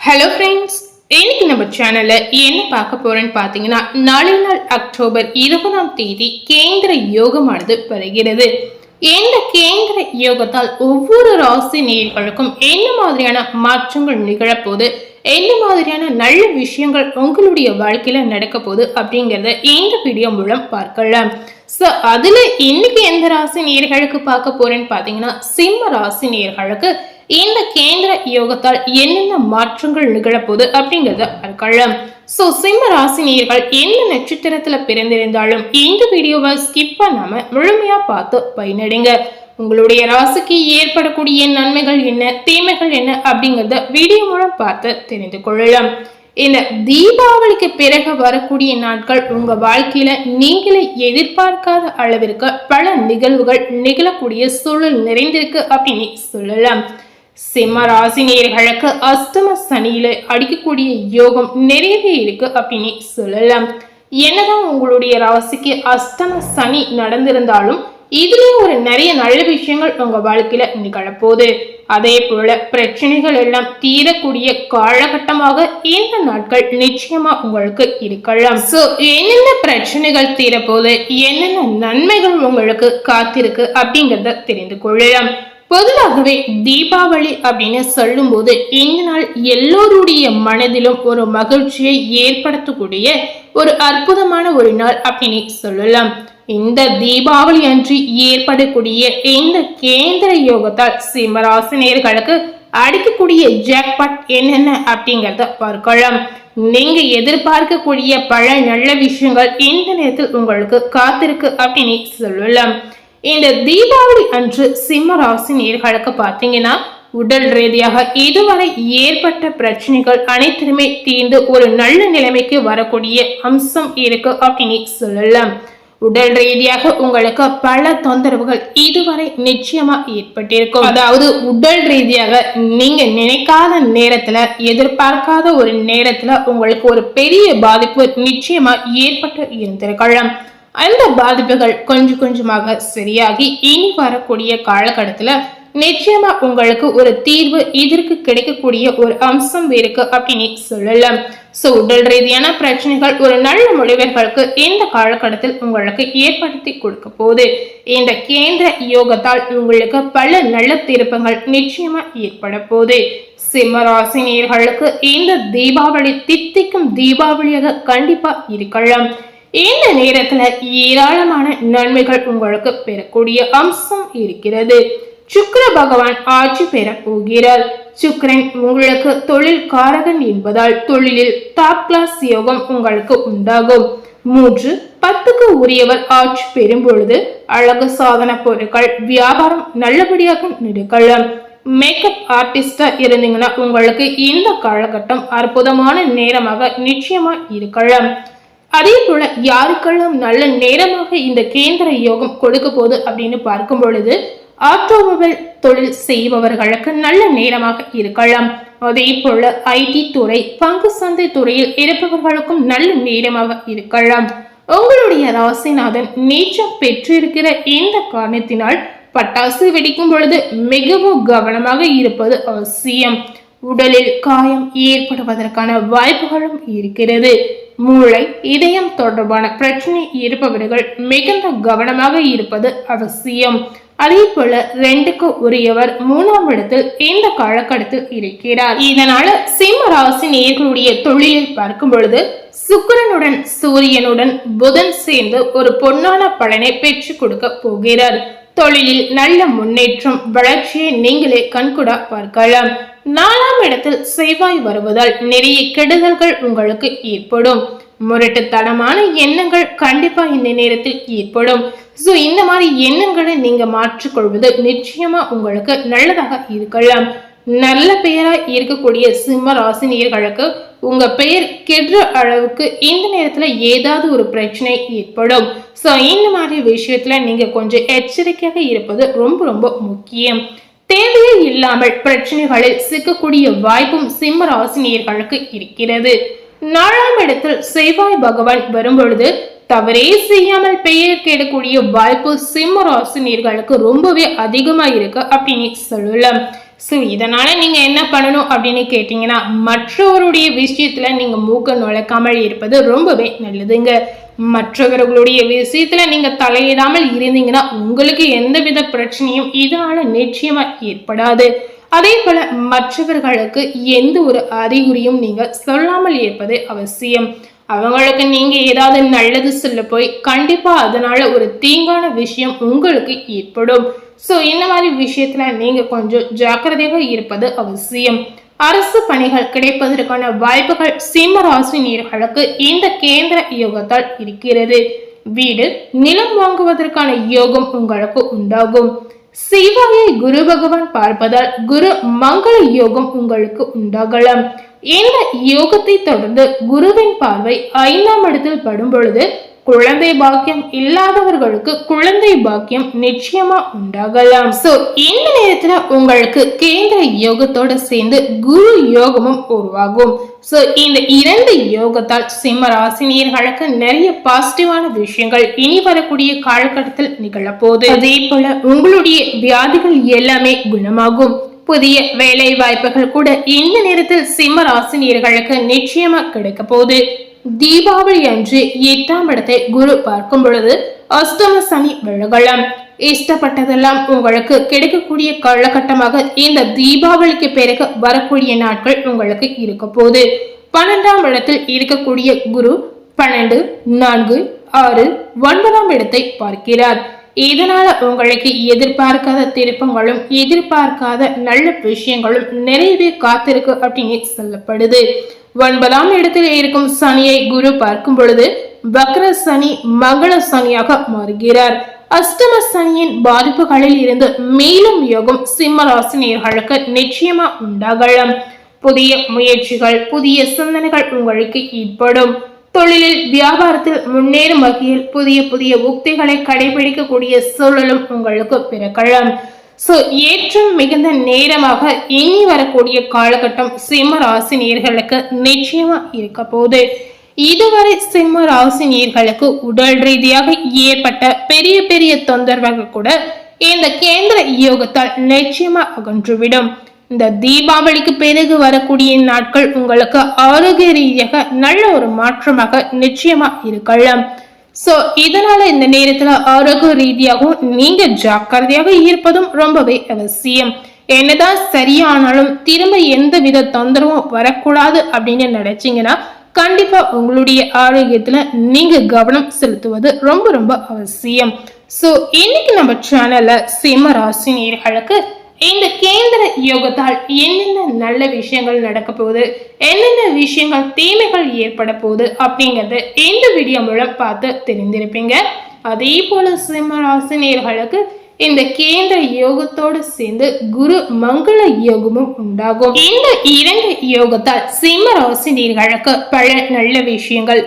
Hello friends, இன்னைக்கு நம்ம சேனல்ல என்ன பார்க்க போறேன்னு பார்த்தீங்கன்னா, நாளை நாள் அக்டோபர் 20ஆம் தேதி கேந்திர யோகமானது வருகிறது. இந்த கேந்திர யோகத்தால் ஒவ்வொரு ராசி நேயர்களுக்கும் என்ன மாதிரியான மாற்றங்கள் நிகழப்போகுது, என்ன மாதிரியான நல்ல விஷயங்கள் உங்களுடைய வாழ்க்கையில நடக்க போகுது அப்படிங்கறத இந்த வீடியோ மூலம் பார்க்கலாம். அதுல இன்னைக்கு எந்த ராசி நேயர்களுக்கு பார்க்க போறேன்னு பாத்தீங்கன்னா, சிம்ம ராசி நேயர்களுக்கு இந்த கேந்திர யோகத்தால் என்னென்ன மாற்றங்கள் நிகழப்போகுது அப்படிங்கறத பார்க்கலாம். சிம்ம ராசினியர்கள் எந்த நட்சத்திரத்துல பிறந்திருந்தாலும் இந்த வீடியோவை ஸ்கிப் பண்ணாம முழுமையா பார்த்து பயனடைங்க. உங்களுடைய ராசிக்கு ஏற்படக்கூடிய நன்மைகள் என்ன, தீமைகள் என்ன அப்படிங்கறத வீடியோ மூலம் பார்த்து தெரிந்து கொள்ளலாம். இந்த தீபாவளிக்கு பிறகு வரக்கூடிய நாட்கள் உங்க வாழ்க்கையில நீங்களே எதிர்பார்க்காத அளவிற்கு பல நிகழ்வுகள் நிகழக்கூடிய சூழல் நிறைந்திருக்கு அப்படின்னு சொல்லலாம். சிம்ம ராசினியர்களுக்கு அஷ்டம சனியில அடிக்கக்கூடிய யோகம் நிறையவே இருக்கு அப்படின்னு சொல்லலாம். என்னதான் உங்களுடைய ராசிக்கு அஷ்டம சனி நடந்திருந்தாலும் இதுலயும் ஒரு நிறைய நல்ல விஷயங்கள் உங்க வாழ்க்கையில நிகழப்போகுது. அதே போல பிரச்சனைகள் எல்லாம் தீரக்கூடிய காலகட்டமாக இந்த நாட்கள் நிச்சயமா உங்களுக்கு இருக்கலாம். என்னென்ன பிரச்சனைகள் தீரப்போகுது, என்னென்ன நன்மைகள் உங்களுக்கு காத்திருக்கு அப்படிங்கறத தெரிந்து கொள்ளலாம். பொதுவாகவே தீபாவளி அப்படின்னு சொல்லும் போது இந்த நாள் எல்லோருடைய மனதிலும் ஒரு மகிழ்ச்சியை ஏற்படுத்தக்கூடிய ஒரு அற்புதமான ஒரு நாள் அப்படின்னு சொல்லலாம். இந்த தீபாவளி அன்று ஏற்படக்கூடிய இந்த கேந்திர யோகத்தால் சிம்மராசினியர்களுக்கு அடிக்கக்கூடிய ஜாக்பாட் என்னென்ன அப்படிங்கறத பார்க்கலாம். நீங்க எதிர்பார்க்கக்கூடிய பல நல்ல விஷயங்கள் இந்த நேரத்தில் உங்களுக்கு காத்திருக்கு அப்படின்னு சொல்லலாம். இந்த தீபாவளி அன்று சிம்ம ராசி நேயர்களுக்கு பார்த்தீங்கன்னா, உடல் ரீதியாக இதுவரை ஏற்பட்ட பிரச்சனைகள் அனைத்துமே தீர்ந்து ஒரு நல்ல நிலைமைக்கு வரக்கூடிய அம்சம் இருக்கு அப்படின்னு சொல்லலாம். உடல் ரீதியாக உங்களுக்கு பல தொந்தரவுகள் இதுவரை நிச்சயமா ஏற்பட்டிருக்கும். அதாவது உடல் ரீதியாக நீங்க நினைக்காத நேரத்துல, எதிர்பார்க்காத ஒரு நேரத்துல உங்களுக்கு ஒரு பெரிய பாதிப்பு நிச்சயமா ஏற்பட்டு இருந்திருக்கலாம். அந்த பாதிப்புகள் கொஞ்சம் கொஞ்சமாக சரியாகி இனி வரக்கூடிய காலகட்டத்துல நிச்சயமா உங்களுக்கு ஒரு தீர்வு இதற்கு கிடைக்கக்கூடிய ஒரு அம்சம் இருக்கு அப்படின்னு சொல்லலாம். உடல் ரீதியான பிரச்சனைகள் ஒரு நல்ல முடிவுகளுக்கு இந்த காலகட்டத்தில் உங்களுக்கு ஏற்படுத்தி கொடுக்க போகுது. இந்த கேந்திர யோகத்தால் உங்களுக்கு பல நல்ல திருப்பங்கள் நிச்சயமா ஏற்பட போகுது. சிம்ம ராசி நேயர்களுக்கு இந்த தீபாவளி தித்திக்கும் தீபாவளியாக கண்டிப்பா இருக்கலாம். இந்த நேரத்துல ஏராளமான நன்மைகள் உங்களுக்கு பெறக்கூடிய அம்சம் இருக்கிறது. சுக்கிர பகவான் ஆட்சி பெற போகிறார். சுக்கிரன் உங்களுக்கு தொழில் காரகன் என்பதால் தொழிலில் டாப் கிளாஸ் யோகம் உங்களுக்கு உண்டாகும். 3-10க்கு உரியவர் ஆட்சி பெறும் பொழுது அழகு சாதன பொருட்கள் வியாபாரம் நல்லபடியாக நடக்கலாம். மேக்கப் ஆர்டிஸ்டா இருந்தீங்கன்னா உங்களுக்கு இந்த காலகட்டம் அற்புதமான நேரமாக நிச்சயமா இருக்கலாம். அதே போல யாருக்கெல்லாம் நல்ல நேரமாக இந்த கேந்திர யோகம் கொடுக்க போகுது அப்படின்னு பார்க்கும் பொழுது ஆட்டோமொபைல் தொழில் செய்பவர்களுக்கு நல்ல நேரமாக இருக்கலாம். அதே போல ஐடி துறை, பங்கு சந்தை துறையில் இருப்பவர்களுக்கும் நல்ல நேரமாக இருக்கலாம். உங்களுடைய ராசிநாதன் நீச்சம் பெற்றிருக்கிற இந்த காரணத்தினால் பட்டாசு வெடிக்கும் பொழுது மிகவும் கவனமாக இருப்பது அவசியம். உடலில் காயம் ஏற்படுவதற்கான வாய்ப்புகளும் இருக்கிறது. மூளை, இதயம் தொடர்பான பிரச்சனை இருப்பவர்கள் மிகுந்த கவனமாக இருப்பது அவசியம். அதே போல 2க்கு உரியவர் 3ஆம் இடத்தில் இந்த காலகட்டத்தில் இருக்கிறார். இதனால சிம்ம ராசி நேயர்களுடைய தொழிலில் பார்க்கும் பொழுது சுக்கிரனுடன் சூரியனுடன் புதன் சேர்ந்து ஒரு பொன்னான பலனை பெற்று கொடுக்க போகிறார். தொழிலில் நல்ல முன்னேற்றம், வளர்ச்சியை நீங்களே கண்கூடா பார்க்கலாம். 4ஆம் இடத்தில் செவ்வாய் வருவதால் நிறைய கெடுதல்கள் உங்களுக்கு ஏற்படும். முரட்டுத்தனமான எண்ணங்கள் கண்டிப்பா இந்த நேரத்தில் ஏற்படும். இந்த மாதிரி எண்ணங்களை நீங்க மாற்றிக்கொள்வது நிச்சயமா உங்களுக்கு நல்லதாக இருக்கலாம். நல்ல பெயரா இருக்கக்கூடிய சிம்ம ராசினியர்களுக்கு உங்க பெயர் கெடுற அளவுக்கு இந்த நேரத்துல ஏதாவது ஒரு பிரச்சனை ஏற்படும். இந்த மாதிரி விஷயத்துல நீங்க கொஞ்சம் எச்சரிக்கையாக இருப்பது ரொம்ப ரொம்ப முக்கியம். தேவையே இல்லாமல் பிரச்சனைகளில் சிக்கக்கூடிய வாய்ப்பும் சிம்ம ராசினியர்களுக்கு இருக்கிறது. 4ஆம் இடத்தில் செவ்வாய் பகவான் வரும்பொழுது தவறே செய்யாமல் பெயர் கேடக்கூடிய வாய்ப்பு சிம்ம ராசினியர்களுக்கு ரொம்பவே அதிகமா இருக்கு அப்படின்னு சொல்லலாம். ஸோ இதனால நீங்க என்ன பண்ணணும் அப்படின்னு கேட்டீங்கன்னா, மற்றவருடைய விஷயத்துல நீங்க மூக்க நுழைக்காமல் இருப்பது ரொம்பவே நல்லதுங்க. மற்றவர்களுடைய விஷயத்துல நீங்க தலையிடாமல் இருந்தீங்கன்னா உங்களுக்கு எந்தவித பிரச்சனையும் இதனால நிச்சயமா ஏற்படாது. அதே போல மற்றவர்களுக்கு எந்த ஒரு அறிகுறியும் நீங்க சொல்லாமல் இருப்பது அவசியம். அவங்களுக்கு நீங்க ஏதாவது நல்லது சொல்ல போய் கண்டிப்பா அதனால ஒரு தீங்கான விஷயம் உங்களுக்கு ஏற்படும். ஸோ இந்த மாதிரி விஷயத்துல நீங்க கொஞ்சம் ஜாக்கிரதையாக இருப்பது அவசியம். அரசு பணிகள் கிடைப்பதற்கான வாய்ப்புகள் சிம்ம ராசினியர்களுக்கு இந்த கேந்திர யோகத்தால் இருக்கிறது. வீடு நிலம் வாங்குவதற்கான யோகம் உங்களுக்கு உண்டாகும். செவ்வாயை குரு பகவான் பார்ப்பதால் குரு மங்கள யோகம் உங்களுக்கு உண்டாகலாம். இந்த யோகத்தை தொடர்ந்து குருவின் பார்வை 5ஆம் இடத்தில் படும் பொழுது குழந்தை பாக்கியம் இல்லாதவர்களுக்கு குழந்தை பாக்கியம் நிச்சயமா உண்டாகலாம். சோ இந்த நேரத்துல உங்களுக்கு கேந்திர யோகத்தோட சேர்ந்து குரு யோகமும் உருவாகும். சோ இந்த 2 யோகத்தால் சிம்ம ராசினியர்களுக்கு நிறைய பாசிட்டிவான விஷயங்கள் இனி வரக்கூடிய காலகட்டத்தில் நிகழப்போகுது. அதே போல உங்களுடைய வியாதிகள் எல்லாமே குணமாகும். புதிய வேலை வாய்ப்புகள் கூட இந்த நேரத்தில் சிம்ம ராசினியர்களுக்கு நிச்சயமா கிடைக்க போகுது. தீபாவளி அன்று 8ஆம் இடத்தை குரு பார்க்கும் பொழுது அஷ்டம சனி விலகலாம். இஷ்டப்பட்டதெல்லாம் உங்களுக்கு கிடைக்கக்கூடிய காலகட்டமாக இந்த தீபாவளிக்கு பிறகு வரக்கூடிய நாட்கள் உங்களுக்கு இருக்க போகுது. 12ஆம் இடத்தில் இருக்கக்கூடிய குரு 12, 4, 6, 9ஆம் இடத்தை பார்க்கிறார். இதனால உங்களுக்கு எதிர்பார்க்காத திருப்பங்களும் எதிர்பார்க்காத நல்ல விஷயங்களும் நிறையவே காத்திருக்கு அப்படின்னு சொல்லப்படுது. 9ஆம் இடத்தில் இருக்கும் சனியை குரு பார்க்கும் பொழுது வக்ர சனி மங்கள சனியாக மாறுகிறார். அஷ்டம சனியின் பாதிப்புகளில் இருந்து மேலும் யோகம் சிம்ம ராசினியர்களுக்கு நிச்சயமா உண்டாகலாம். புதிய முயற்சிகள் புதிய சிந்தனைகள் உங்களுக்கு ஏற்படும். தொழிலில் வியாபாரத்தில் முன்னேறும் வகையில் புதிய புதிய உக்திகளை கடைபிடிக்கக்கூடிய சூழலும் உங்களுக்கு பிறக்கலாம். சோ ஏற்றம் மிகுந்த நேரமாக இனி வரக்கூடிய காலகட்டம் சிம்ம ராசி நேயர்களுக்கு நிச்சயமா இருக்க போகுது. இதுவரை சிம்ம ராசி நேயர்களுக்கு உடல் ரீதியாக ஏற்பட்ட பெரிய பெரிய தொந்தரவுகள் கூட இந்த கேந்திர யோகத்தால் நிச்சயமா அகன்றுவிடும். இந்த தீபாவளிக்கு பிறகு வரக்கூடிய நாட்கள் உங்களுக்கு ஆரோக்கிய ரீதியாக நல்ல ஒரு மாற்றமாக நிச்சயமா இருக்கலாம். சோ இதனால இந்த நேரத்துல ஆரோக்கிய ரீதியாகவும் நீங்க ஜாக்கிரதையாக இருப்பதும் ரொம்பவே அவசியம். என்னதான் சரியானாலும் திரும்ப எந்த வித தொந்தரவும் வரக்கூடாது அப்படின்னு நினைச்சீங்கன்னா கண்டிப்பா உங்களுடைய ஆரோக்கியத்துல நீங்க கவனம் செலுத்துவது ரொம்ப ரொம்ப அவசியம். சோ இன்னைக்கு நம்ம சேனல்ல சிம்ம ராசி நேயர்களுக்கு இந்த கேந்திர யோகத்தால் என்னென்ன நல்ல விஷயங்கள் நடக்க போகுது, என்னென்ன விஷயங்கள் தீமைகள் ஏற்பட போகுது அப்படிங்கறது இந்த வீடியோ மூலம் பார்த்து தெரிந்திருப்பீங்க. அதே போல சிம்ம ராசி நேயர்களுக்கு இந்த கேந்திர யோகத்தோடு சேர்ந்து குரு மங்கள யோகமும் உண்டாகும். இந்த 2 யோகத்தால் சிம்ம ராசி நேயர்களுக்கு பல நல்ல விஷயங்கள்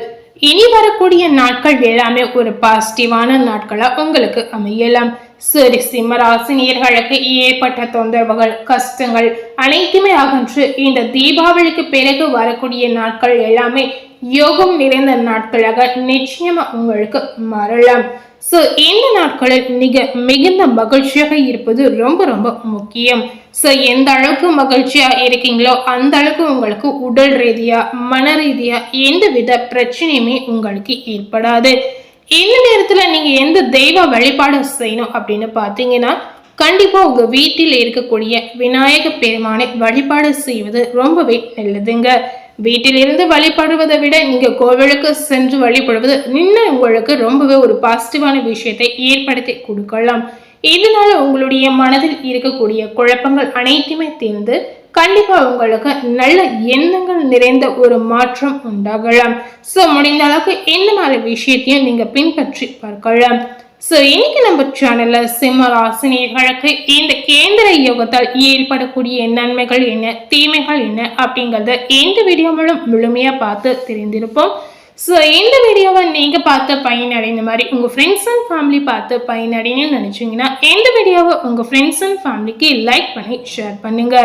இனி வரக்கூடிய நாட்கள் எல்லாமே ஒரு பாசிட்டிவான நாட்களா உங்களுக்கு அமையலாம். சரி, சிம்ம ராசி நேயர்களுக்கு ஏற்பட்ட தொந்தரவுகள் கஷ்டங்கள் அனைத்துமே அகன்று இந்த தீபாவளிக்கு பிறகு வரக்கூடிய நாட்கள் எல்லாமே யோகம் நிறைந்த நாட்களாக நிச்சயமா உங்களுக்கு மாறலாம். சோ இந்த நாட்களில் நீங்க மிகுந்த மகிழ்ச்சியாக இருப்பது ரொம்ப ரொம்ப முக்கியம். சோ எந்த அளவுக்கு மகிழ்ச்சியா இருக்கீங்களோ அந்த அளவுக்கு உங்களுக்கு உடல் ரீதியா மன ரீதியா எந்த வித பிரச்சனையுமே உங்களுக்கு ஏற்படாது. இந்த நேரத்துல நீங்க எந்த தெய்வ வழிபாடு செய்யணும் அப்படின்னு பாத்தீங்கன்னா கண்டிப்பா உங்க வீட்டில் இருக்கக்கூடிய விநாயக பெருமானை வழிபாடு செய்வது ரொம்பவே நல்லதுங்க. வீட்டிலிருந்து வழிபடுவதை விட நீங்க கோவிலுக்கு சென்று வழிபடுவது இன்னும் உங்களுக்கு ரொம்பவே ஒரு பாசிட்டிவான விஷயத்தை ஏற்படுத்தி கொடுக்கலாம். இதனால உங்களுடைய மனதில் இருக்கக்கூடிய குழப்பங்கள் அனைத்துமே தீர்ந்து கண்டிப்பா உங்களுக்கு நல்ல எண்ணங்கள் நிறைந்த ஒரு மாற்றம் உண்டாகலாம். சோ முடிந்த அளவுக்கு இந்த மாதிரி விஷயத்தையும் நீங்க பின்பற்றி பார்க்கலாம். சோ இன்னைக்கு நம்ம சேனல்ல சிம்ம ராசி நேயர்களுக்கு இந்த கேந்திர யோகத்தால் ஏற்படக்கூடிய நன்மைகள் என்ன தீமைகள் என்ன அப்படிங்கறத இந்த வீடியோ மூலம் முழுமையா பார்த்து தெரிந்திருப்போம். ஸோ இந்த வீடியோவை நீங்க பார்த்து பயனடைந்த மாதிரி உங்க ஃப்ரெண்ட்ஸ் அண்ட் ஃபேமிலி பார்த்து பயனடைன்னு நினைச்சீங்கன்னா இந்த வீடியோவை உங்க ஃப்ரெண்ட்ஸ் அண்ட் ஃபேமிலிக்கு லைக் பண்ணி ஷேர் பண்ணுங்க.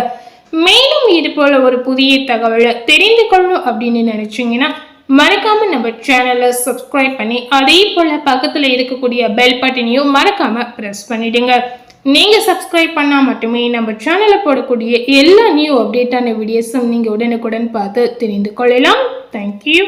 மேலும் இது போல ஒரு புதிய தகவலை தெரிந்து கொள்ளணும் அப்படின்னு நினைச்சீங்கன்னா மறக்காம நம்ம சேனலை சப்ஸ்கிரைப் பண்ணி அதே போல பக்கத்துல இருக்கக்கூடிய பெல் பட்டனையும் மறக்காம பிரஸ் பண்ணிடுங்க. நீங்க சப்ஸ்கிரைப் பண்ணா மட்டுமே நம்ம சேனல்ல போடக்கூடிய எல்லா நியூ அப்டேட்டான வீடியோஸும் நீங்க உடனுக்குடன் பார்த்து தெரிந்து கொள்ளலாம். தேங்க்யூ.